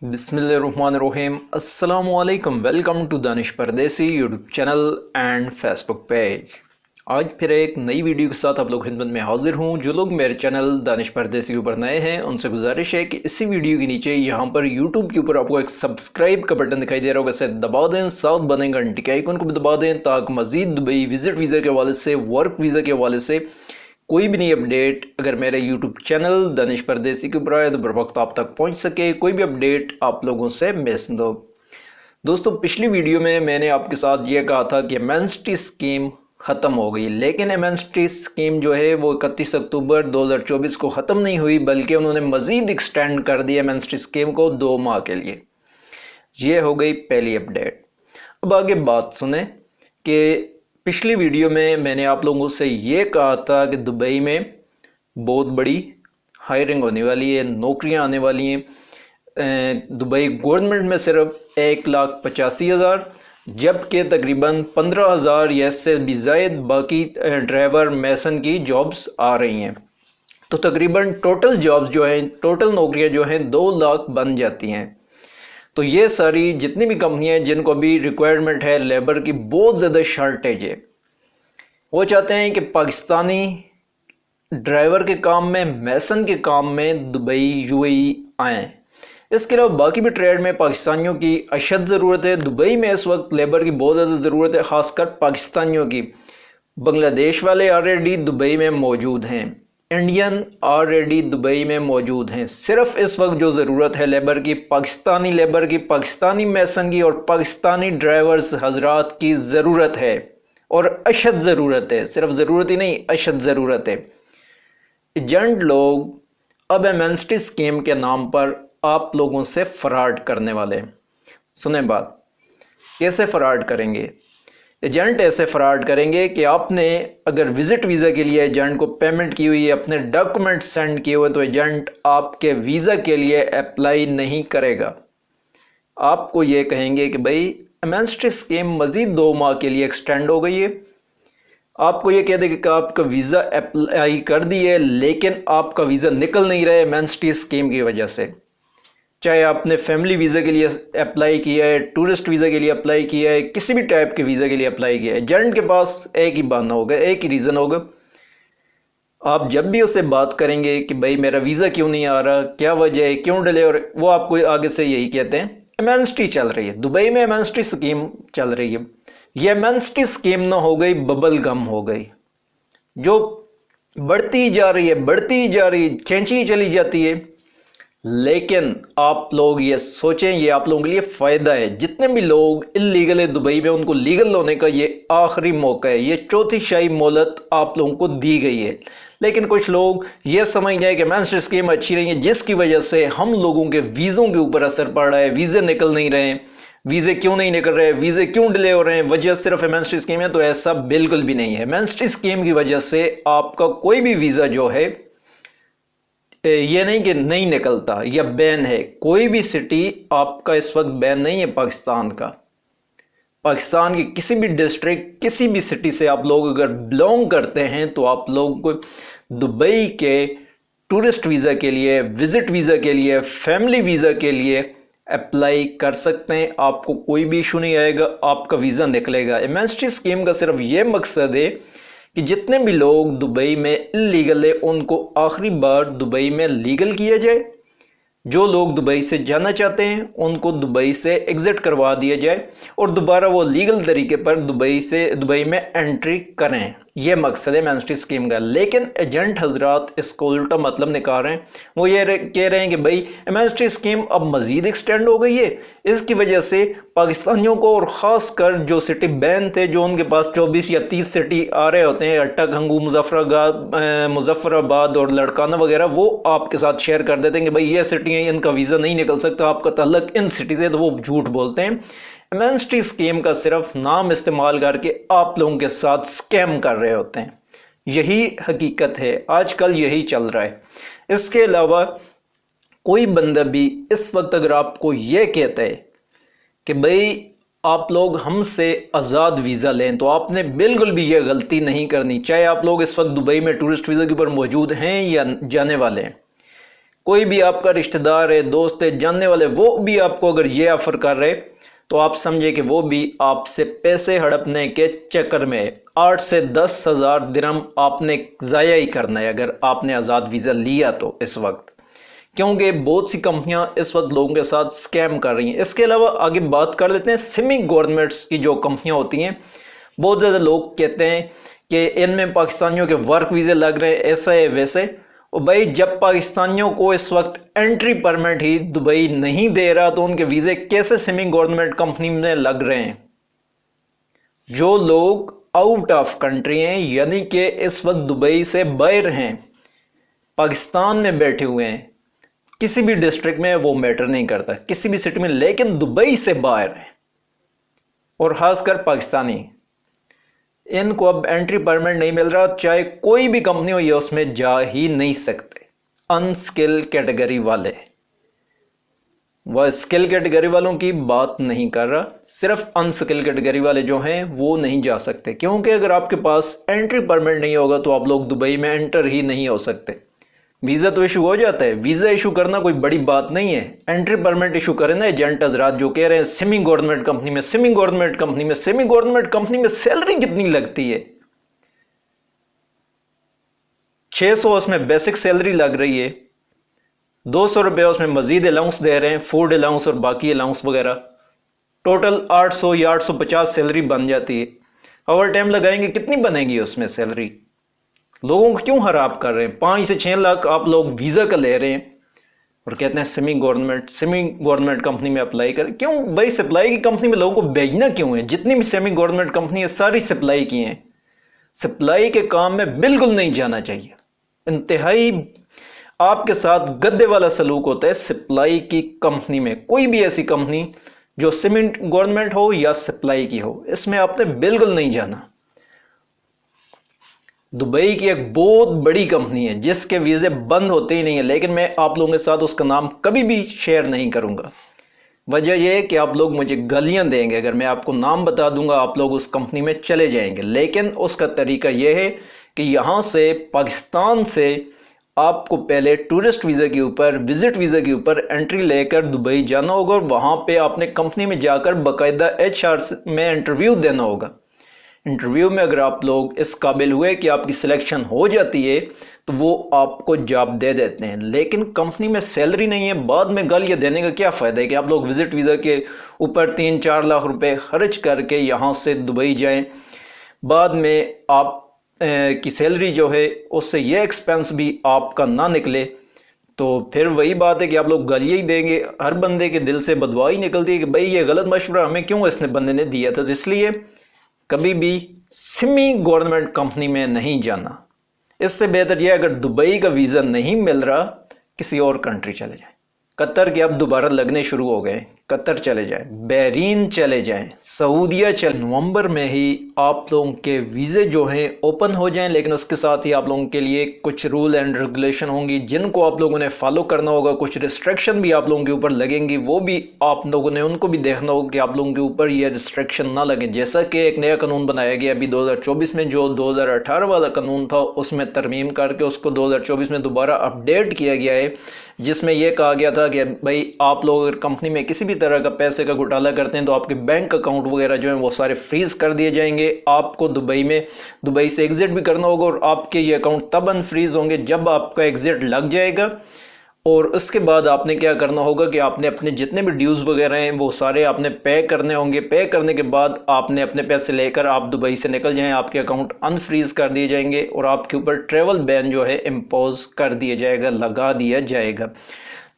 बिस्मिल्लाहिर्रहमानिर्रहीम अस्सलामुअलैकुम। Welcome to Danish परदेसी YouTube channel and Facebook page. आज फिर एक नई वीडियो के साथ आप लोग खिदमत में हाजिर हूँ। जो लोग मेरे चैनल दानिश परदेसी के ऊपर नए हैं उनसे गुजारिश है कि इसी वीडियो के नीचे यहाँ पर यूट्यूब के ऊपर आपको एक सब्सक्राइब का बटन दिखाई दे रहा होगा, वैसे दबा दें। साथ बने घंटी के आइकन को भी दबा दें ताकि मज़ीद दुबई विज़िट वीज़ा के हवाले से, वर्क वीज़ा के हवाले से कोई भी नई अपडेट अगर मेरे यूट्यूब चैनल दानिश परदेसी के ऊपर आए तो बर वक्त आप तक पहुंच सके। कोई भी अपडेट आप लोगों से मिस न हो। दोस्तों, पिछली वीडियो में मैंने आपके साथ ये कहा था कि एमएनएसटी स्कीम ख़त्म हो गई, लेकिन एमएनएसटी स्कीम जो है वो 31 अक्टूबर 2024 को ख़त्म नहीं हुई, बल्कि उन्होंने मज़ीद एक्सटेंड कर दिया एमएनएसटी स्कीम को 2 माह के लिए। ये हो गई पहली अपडेट। अब आगे बात सुने कि पिछली वीडियो में मैंने आप लोगों से ये कहा था कि दुबई में बहुत बड़ी हायरिंग होने वाली है, नौकरियां आने वाली हैं। दुबई गवर्नमेंट में सिर्फ 1,85,000, जबकि तकरीबन 15,000 या इससे भी ज़ायद बाकी ड्राइवर मैसन की जॉब्स आ रही हैं। तो तकरीबन टोटल जॉब्स जो हैं, टोटल नौकरियां जो हैं 2 लाख बन जाती हैं। तो ये सारी जितनी भी कंपनियां हैं जिनको अभी रिक्वायरमेंट है लेबर की, बहुत ज़्यादा शॉर्टेज है, वो चाहते हैं कि पाकिस्तानी ड्राइवर के काम में, मैसन के काम में दुबई यूएई आएँ। इसके अलावा बाकी भी ट्रेड में पाकिस्तानियों की अशद ज़रूरत है। दुबई में इस वक्त लेबर की बहुत ज़्यादा ज़रूरत है, ख़ासकर पाकिस्तानियों की। बांग्लादेश वाले ऑलरेडी दुबई में मौजूद हैं, इंडियन ऑलरेडी दुबई में मौजूद हैं। सिर्फ इस वक्त जो ज़रूरत है लेबर की, पाकिस्तानी लेबर की, पाकिस्तानी मैसन की और पाकिस्तानी ड्राइवर्स हजरात की ज़रूरत है, और अशद ज़रूरत है। सिर्फ ज़रूरत ही नहीं, अशद ज़रूरत है। एजेंट लोग अब एमएनएसटी स्कीम के नाम पर आप लोगों से फ्रॉड करने वाले हैं। सुने बात, कैसे फ्रॉड करेंगे? एजेंट ऐसे फ्रॉड करेंगे कि आपने अगर विज़िट वीज़ा के लिए एजेंट को पेमेंट की हुई है, अपने डॉक्यूमेंट सेंड किए हुए, तो एजेंट आपके वीज़ा के लिए अप्लाई नहीं करेगा। आपको ये कहेंगे कि भाई एमएनएसटी स्कीम मज़ीद 2 माह के लिए एक्सटेंड हो गई है। आपको ये कह देंगे कि आपका वीज़ा अप्लाई कर दिए, लेकिन आपका वीज़ा निकल नहीं रहा है एमएनएसटी स्कीम की वजह से। चाहे आपने फैमिली वीज़ा के लिए अप्लाई किया है, टूरिस्ट वीज़ा के लिए अप्लाई किया है, किसी भी टाइप के वीज़ा के लिए अप्लाई किया है, एजेंट के पास एक ही बहाना होगा, एक ही रीज़न होगा। आप जब भी उससे बात करेंगे कि भाई मेरा वीज़ा क्यों नहीं आ रहा, क्या वजह है, क्यों डिले, और वो आपको आगे से यही कहते हैं एमएनएसटी चल रही है, दुबई में एमएनएसटी स्कीम चल रही है। ये एमएनएसटी स्कीम ना हो गई, बबल गम हो गई, जो बढ़ती जा रही है, बढ़ती जा रही है, खींची चली जाती है। लेकिन आप लोग ये सोचें, ये आप लोगों के लिए फ़ायदा है। जितने भी लोग इल्लीगल है दुबई में, उनको लीगल होने का ये आखिरी मौका है, ये चौथी शाही मोहलत आप लोगों को दी गई है। लेकिन कुछ लोग ये समझ जाए कि एमएनएसटी स्कीम अच्छी नहीं है, जिसकी वजह से हम लोगों के वीज़ों के ऊपर असर पड़ रहा है, वीज़े निकल नहीं रहे हैं। वीज़े क्यों नहीं निकल रहे, वीज़े क्यों डिले हो रहे हैं, वजह सिर्फ एमएनएसटी स्कीम है? तो ऐसा बिल्कुल भी नहीं है। एमएनएसटी स्कीम की वजह से आपका कोई भी वीज़ा जो है, ये नहीं कि नहीं निकलता या बैन है। कोई भी सिटी आपका इस वक्त बैन नहीं है पाकिस्तान का। पाकिस्तान की किसी भी डिस्ट्रिक्ट, किसी भी सिटी से आप लोग अगर बिलोंग करते हैं तो आप लोग को दुबई के टूरिस्ट वीज़ा के लिए, विज़िट वीज़ा के लिए, फैमिली वीज़ा के लिए अप्लाई कर सकते हैं। आपको कोई भी इशू नहीं आएगा, आपका वीज़ा निकलेगा। एमएनएसटी स्कीम का सिर्फ ये मकसद है कि जितने भी लोग दुबई में इल्लीगल है उनको आखिरी बार दुबई में लीगल किया जाए। जो लोग दुबई से जाना चाहते हैं उनको दुबई से एग्ज़िट करवा दिया जाए और दोबारा वो लीगल तरीके पर दुबई में एंट्री करें। यह मकसद है एमएनएसटी स्कीम का। लेकिन एजेंट हजरात इसको उल्टा मतलब निकाल रहे हैं। वो ये कह रहे हैं कि भाई एमएनएसटी स्कीम अब मज़ीद एक्सटेंड हो गई है, इसकी वजह से पाकिस्तानियों को, और ख़ास कर जो सिटी बैन थे, जो उनके पास 24 या 30 सिटी आ रहे होते हैं, अट्टा, खंगू, मुजफ्फराबाद और लड़काना वगैरह, वो आपके साथ शेयर कर देते हैं कि भाई ये सिटी हैं, इनका वीज़ा नहीं निकल सकता, आपका ताल्लुक इन सिटी से, तो वो झूठ बोलते हैं। एमएनएसटी स्कीम का सिर्फ नाम इस्तेमाल करके आप लोगों के साथ स्कैम कर रहे होते हैं। यही हकीकत है, आजकल यही चल रहा है। इसके अलावा कोई बंदा भी इस वक्त अगर आपको ये कहता है कि भाई आप लोग हमसे आज़ाद वीज़ा लें, तो आपने बिल्कुल भी ये गलती नहीं करनी। चाहे आप लोग इस वक्त दुबई में टूरिस्ट वीज़ा के ऊपर मौजूद हैं या जाने वाले हैं, कोई भी आपका रिश्तेदार है, दोस्त है, जानने वाले, वो भी आपको अगर ये ऑफ़र कर रहे तो आप समझे कि वो भी आपसे पैसे हड़पने के चक्कर में 8 से 10 हज़ार दिरहम आपने ज़ाया ही करना है अगर आपने आज़ाद वीज़ा लिया तो इस वक्त, क्योंकि बहुत सी कंपनियां इस वक्त लोगों के साथ स्कैम कर रही हैं। इसके अलावा आगे बात कर लेते हैं सेमी गवर्नमेंट्स की जो कंपनियां होती हैं। बहुत ज़्यादा लोग कहते हैं कि इनमें पाकिस्तानियों के वर्क वीज़े लग रहे हैं, ऐसा है वैसे। और भाई जब पाकिस्तानियों को इस वक्त एंट्री परमिट ही दुबई नहीं दे रहा तो उनके वीज़े कैसे सेमी गवर्नमेंट कंपनी में लग रहे हैं। जो लोग आउट ऑफ कंट्री हैं, यानी कि इस वक्त दुबई से बाहर हैं, पाकिस्तान में बैठे हुए हैं, किसी भी डिस्ट्रिक्ट में, वो मैटर नहीं करता, किसी भी सिटी में, लेकिन दुबई से बाहर है और ख़ासकर पाकिस्तानी, इनको अब एंट्री परमिट नहीं मिल रहा। चाहे कोई भी कंपनी हो, ये उसमें जा ही नहीं सकते। अनस्किल कैटेगरी वाले, वह स्किल कैटेगरी वालों की बात नहीं कर रहा, सिर्फ अनस्किल कैटेगरी वाले जो हैं वो नहीं जा सकते, क्योंकि अगर आपके पास एंट्री परमिट नहीं होगा तो आप लोग दुबई में एंटर ही नहीं हो सकते। वीज़ा तो इशू हो जाता है, वीज़ा इशू करना कोई बड़ी बात नहीं है। एंट्री परमिट इशू करें ना एजेंट हजरात जो कह रहे हैं सेमी गवर्नमेंट कंपनी में, सेमी गवर्नमेंट कंपनी में, सेमी गवर्नमेंट कंपनी में सैलरी कितनी लगती है? 600 उसमें बेसिक सैलरी लग रही है, 200 रुपये उसमें मजीद अलाउंस दे रहे हैं, फूड अलाउंस और बाकी अलाउंस वगैरह, टोटल 800 या 850 सैलरी बन जाती है। ओवर टाइम लगाएंगे कितनी बनेगी उसमें सैलरी? लोगों को क्यों खराब कर रहे हैं? 5 से 6 लाख आप लोग वीज़ा का ले रहे हैं और कहते हैं सेमी गवर्नमेंट कंपनी में अप्लाई करें। क्यों भाई? सप्लाई की कंपनी में लोगों को भेजना क्यों है? जितनी भी सेमी गवर्नमेंट कंपनी है सारी सप्लाई की हैं। सप्लाई के काम में बिल्कुल नहीं जाना चाहिए। इंतहाई आपके साथ गद्दे वाला सलूक होता है सप्लाई की कंपनी में। कोई भी ऐसी कंपनी जो सेमी गवर्नमेंट हो या सप्लाई की हो, इसमें आपने बिल्कुल नहीं जाना। दुबई की एक बहुत बड़ी कंपनी है जिसके वीज़े बंद होते ही नहीं है, लेकिन मैं आप लोगों के साथ उसका नाम कभी भी शेयर नहीं करूंगा। वजह यह है कि आप लोग मुझे गालियां देंगे अगर मैं आपको नाम बता दूंगा, आप लोग उस कंपनी में चले जाएंगे। लेकिन उसका तरीका यह है कि यहाँ से पाकिस्तान से आपको पहले टूरिस्ट वीज़ा के ऊपर, विजिट वीज़ा के ऊपर एंट्री लेकर दुबई जाना होगा और वहाँ पे आपने कंपनी में जाकर बाकायदा HR में इंटरव्यू देना होगा। इंटरव्यू में अगर आप लोग इस काबिल हुए कि आपकी सिलेक्शन हो जाती है तो वो आपको जॉब दे देते हैं। लेकिन कंपनी में सैलरी नहीं है, बाद में गालियाँ देने का क्या फ़ायदा है कि आप लोग विज़िट वीज़ा के ऊपर 3-4 लाख रुपए खर्च करके यहाँ से दुबई जाएं, बाद में आप की सैलरी जो है उससे ये एक्सपेंस भी आपका ना निकले, तो फिर वही बात है कि आप लोग गालियाँ ही देंगे। हर बंदे के दिल से बदवा ही निकलती है कि भाई ये गलत मशवरा हमें क्यों इसने बंदे ने दिया था। तो इसलिए कभी भी सेमी गवर्नमेंट कंपनी में नहीं जाना। इससे बेहतर यह अगर दुबई का वीज़ा नहीं मिल रहा किसी और कंट्री चले जाएं। कतर के अब दोबारा लगने शुरू हो गए, कतर चले जाएं, बहरीन चले जाएं, सऊदीया चले। नवंबर में ही आप लोगों के वीज़े जो हैं ओपन हो जाएं, लेकिन उसके साथ ही आप लोगों के लिए कुछ रूल एंड रेगुलेशन होंगी जिनको आप लोगों ने फॉलो करना होगा। कुछ रिस्ट्रिक्शन भी आप लोगों के ऊपर लगेंगी, वो भी आप लोगों ने उनको भी देखना होगा कि आप लोगों के ऊपर ये रिस्ट्रिक्शन ना लगे। जैसा कि एक नया कानून बनाया गया अभी 2024 में, जो 2018 वाला कानून था उसमें तरमीम करके उसको 2024 में दोबारा अपडेट किया गया है, जिसमें यह कहा गया था कि भाई आप लोग अगर कंपनी में किसी भी तरह का पैसे का घोटाला करते हैं तो आपके बैंक अकाउंट वगैरह जो हैं वो सारे फ्रीज़ कर दिए जाएंगे। आपको दुबई से एग्ज़िट भी करना होगा और आपके ये अकाउंट तब अनफ्रीज़ होंगे जब आपका एग्ज़िट लग जाएगा। और उसके बाद आपने क्या करना होगा कि आपने अपने जितने भी ड्यूज़ वगैरह हैं वो सारे आपने पे करने होंगे। पे करने के बाद आपने अपने पैसे लेकर आप दुबई से निकल जाएं, आपके अकाउंट अनफ्रीज़ कर दिए जाएंगे और आपके ऊपर ट्रैवल बैन जो है इम्पोज कर दिया जाएगा, लगा दिया जाएगा।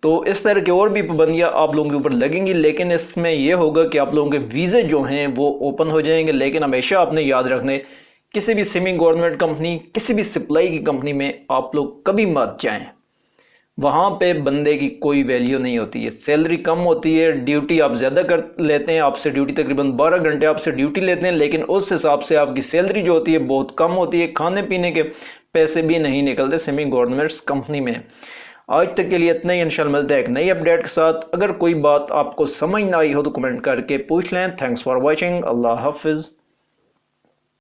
तो इस तरह की और भी पाबंदियाँ आप लोगों के ऊपर लगेंगी, लेकिन इसमें यह होगा कि आप लोगों के वीज़े जो हैं वो ओपन हो जाएंगे। लेकिन हमेशा आपने याद रखने, किसी भी सेमी गवर्नमेंट कंपनी, किसी भी सप्लाई की कंपनी में आप लोग कभी मत जाएँ। वहाँ पे बंदे की कोई वैल्यू नहीं होती है, सैलरी कम होती है, ड्यूटी आप ज़्यादा कर लेते हैं, आपसे ड्यूटी तकरीबन 12 घंटे आपसे ड्यूटी लेते हैं, लेकिन उस हिसाब से आपकी सैलरी जो होती है बहुत कम होती है। खाने पीने के पैसे भी नहीं निकलते सेमी गवर्नमेंट्स कंपनी में। आज तक के लिए इतना ही, इंशाल्लाह मिलते हैं एक नई अपडेट के साथ। अगर कोई बात आपको समझ ना आई हो तो कमेंट करके पूछ लें। Thanks for watching. अल्लाह हाफिज़।